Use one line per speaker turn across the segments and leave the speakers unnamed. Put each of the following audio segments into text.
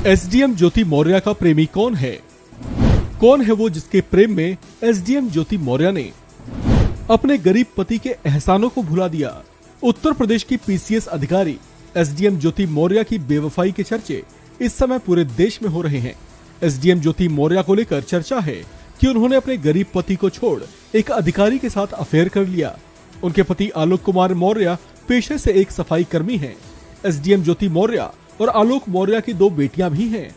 SDM ज्योति मौर्य का प्रेमी कौन है? कौन है वो जिसके प्रेम में एसडीएम ज्योति मौर्य ने अपने गरीब पति के एहसानों को भुला दिया? उत्तर प्रदेश की पीसीएस अधिकारी एसडीएम ज्योति मौर्य की बेवफाई के चर्चे इस समय पूरे देश में हो रहे हैं। एसडीएम ज्योति मौर्य को लेकर चर्चा है कि उन्होंने अपने गरीब पति को छोड़ एक अधिकारी के साथ अफेयर कर लिया। उनके पति आलोक कुमार मौर्य पेशे से एक सफाई कर्मी हैं। एसडीएम ज्योति मौर्य और आलोक मौर्य की 2 बेटियां भी हैं।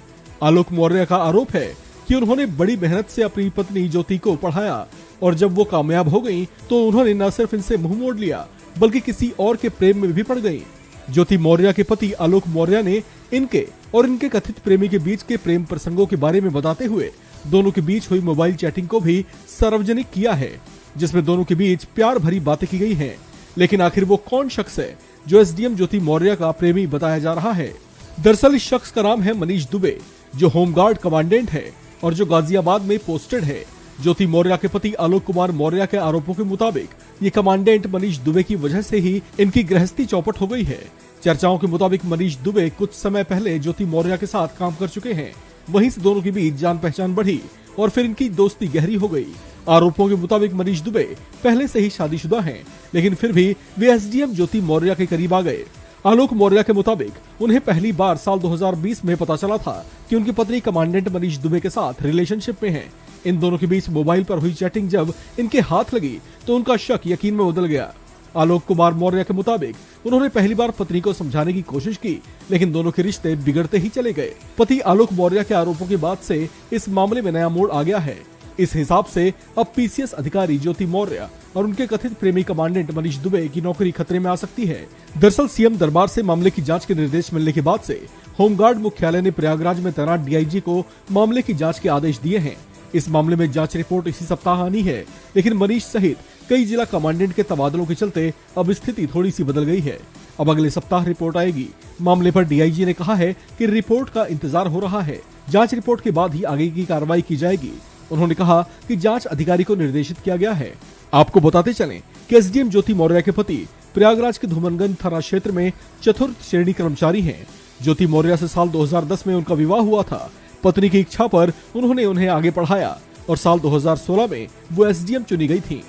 आलोक मौर्य का आरोप है कि उन्होंने बड़ी मेहनत से अपनी पत्नी ज्योति को पढ़ाया और जब वो कामयाब हो गई तो उन्होंने न सिर्फ इनसे मुंह मोड़ लिया बल्कि किसी और के प्रेम में भी पड़ गई। ज्योति मौर्य के पति आलोक मौर्य ने इनके और इनके कथित प्रेमी के बीच के प्रेम प्रसंगों के बारे में बताते हुए दोनों के बीच हुई मोबाइल चैटिंग को भी सार्वजनिक किया है, जिसमें दोनों के बीच प्यार भरी बातें की गई हैं। लेकिन आखिर वो कौन शख्स है जो एसडीएम ज्योति मौर्य का प्रेमी बताया जा रहा है? दरअसल इस शख्स का नाम है मनीष दुबे, जो होमगार्ड कमांडेंट है और जो गाजियाबाद में पोस्टेड है। ज्योति मौर्य के पति आलोक कुमार मौर्य के आरोपों के मुताबिक ये कमांडेंट मनीष दुबे की वजह से ही इनकी गृहस्थी चौपट हो गई है। चर्चाओं के मुताबिक मनीष दुबे कुछ समय पहले ज्योति मौर्य के साथ काम कर चुके हैं। वहीं से दोनों के बीच जान पहचान बढ़ी और फिर इनकी दोस्ती गहरी हो गई। आरोपों के मुताबिक मनीष दुबे पहले से ही शादीशुदा हैं, लेकिन फिर भी वे एसडीएम ज्योति मौर्य के करीब आ गए। आलोक मौर्य के मुताबिक उन्हें पहली बार साल 2020 में पता चला था कि उनकी पत्नी कमांडेंट मनीष दुबे के साथ रिलेशनशिप में है। इन दोनों के बीच मोबाइल पर हुई चैटिंग जब इनके हाथ लगी तो उनका शक यकीन में बदल गया। आलोक कुमार मौर्य के मुताबिक उन्होंने पहली बार पत्नी को समझाने की कोशिश की, लेकिन दोनों के रिश्ते बिगड़ते ही चले गए। पति आलोक मौर्य के आरोपों के बाद से इस मामले में नया मोड़ आ गया है। इस हिसाब से अब पीसीएस अधिकारी ज्योति मौर्य और उनके कथित प्रेमी कमांडेंट मनीष दुबे की नौकरी खतरे में आ सकती है। दरअसल सीएम दरबार से मामले की जांच के निर्देश मिलने के बाद से होमगार्ड मुख्यालय ने प्रयागराज में तैनात डीआईजी को मामले की जांच के आदेश दिए हैं। इस मामले में जांच रिपोर्ट इसी सप्ताह आनी है, लेकिन मनीष सहित कई जिला कमांडेंट के तबादलों के चलते अब स्थिति थोड़ी सी बदल गई है। अब अगले सप्ताह रिपोर्ट आएगी। मामले पर डीआईजी ने कहा है कि रिपोर्ट का इंतजार हो रहा है। जांच रिपोर्ट के बाद ही आगे की कार्रवाई की जाएगी। उन्होंने कहा कि जांच अधिकारी को निर्देशित किया गया है। आपको बताते चलें कि एसडीएम ज्योति मौर्य के पति प्रयागराज के धूमनगंज थाना क्षेत्र में चतुर्थ श्रेणी कर्मचारी हैं। ज्योति मौर्य से साल 2010 में उनका विवाह हुआ था। पत्नी की इच्छा पर उन्होंने उन्हें आगे पढ़ाया और साल 2016 में वो एसडीएम चुनी गई थी।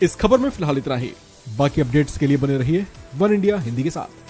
इस खबर में फिलहाल इतना ही। बाकी अपडेट्स के लिए बने रहिए वन इंडिया हिंदी के साथ।